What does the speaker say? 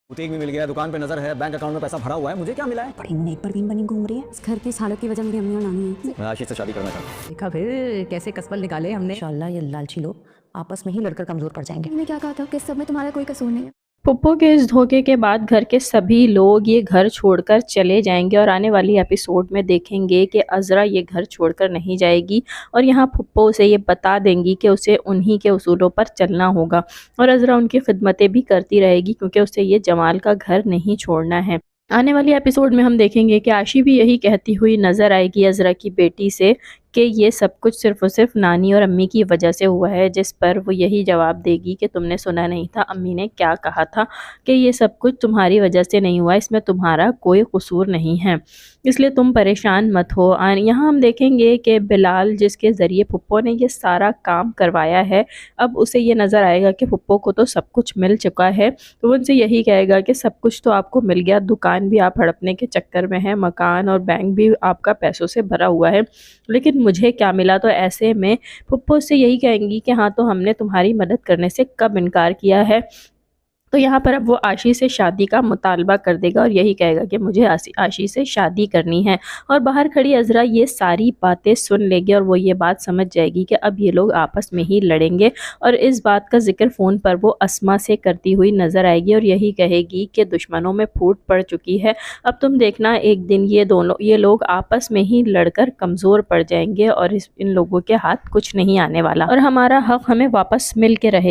Boutique भी मिल गया, दुकान पे नजर है, बैंक अकाउंट में पैसा भरा हुआ है, मुझे क्या मिला है? बड़ी नेक परवीन बनी घूम रही है। इस घर की इस हालत की वजह मेरी अम्मी और नानी है। मैं आशीष से शादी करना चाहता हूँ। देखा फिर कैसे कसबल निकाले हमने। इंशाल्लाह ये लालची लोग आपस में ही लड़कर कमजोर पड़ जाएंगे। मैंने क्या कहा था कि सब में तुम्हारा कोई कसूर नहीं है। पुप्पो के इस धोखे के बाद घर के सभी लोग ये घर छोड़कर चले जाएंगे और आने वाली एपिसोड में देखेंगे कि अज़रा ये घर छोड़कर नहीं जाएगी और यहाँ पुप्पो उसे ये बता देंगी कि उसे उन्हीं के उसूलों पर चलना होगा और अज़रा उनकी खिदमतें भी करती रहेगी क्योंकि उसे ये जमाल का घर नहीं छोड़ना है। आने वाली एपिसोड में हम देखेंगे कि आशी भी यही कहती हुई नज़र आएगी अज़रा की बेटी से कि ये सब कुछ सिर्फ़ और सिर्फ नानी और अम्मी की वजह से हुआ है, जिस पर वो यही जवाब देगी कि तुमने सुना नहीं था अम्मी ने क्या कहा था कि ये सब कुछ तुम्हारी वजह से नहीं हुआ, इसमें तुम्हारा कोई कसूर नहीं है, इसलिए तुम परेशान मत हो। यहाँ हम देखेंगे कि बिलाल जिसके ज़रिए पुप्पो ने ये सारा काम करवाया है, अब उसे ये नज़र आएगा कि पुप्पो को तो सब कुछ मिल चुका है, तो उनसे यही कहेगा कि सब कुछ तो आपको मिल गया, दुकान भी आप हड़पने के चक्कर में है, मकान और बैंक भी आपका पैसों से भरा हुआ है, लेकिन मुझे क्या मिला? तो ऐसे में पुप्पो से यही कहेंगी कि हाँ, तो हमने तुम्हारी मदद करने से कब इनकार किया है। तो यहाँ पर अब वो आशी से शादी का मुतालबा कर देगा और यही कहेगा कि मुझे आशी से शादी करनी है। और बाहर खड़ी अज़रा ये सारी बातें सुन लेगी और वो ये बात समझ जाएगी कि अब ये लोग आपस में ही लड़ेंगे और इस बात का जिक्र फ़ोन पर वो अस्मा से करती हुई नज़र आएगी और यही कहेगी कि दुश्मनों में फूट पड़ चुकी है, अब तुम देखना एक दिन ये लोग आपस में ही लड़कर कमज़ोर पड़ जाएंगे और इन लोगों के हाथ कुछ नहीं आने वाला और हमारा हक़ हमें वापस मिल के रहेगा।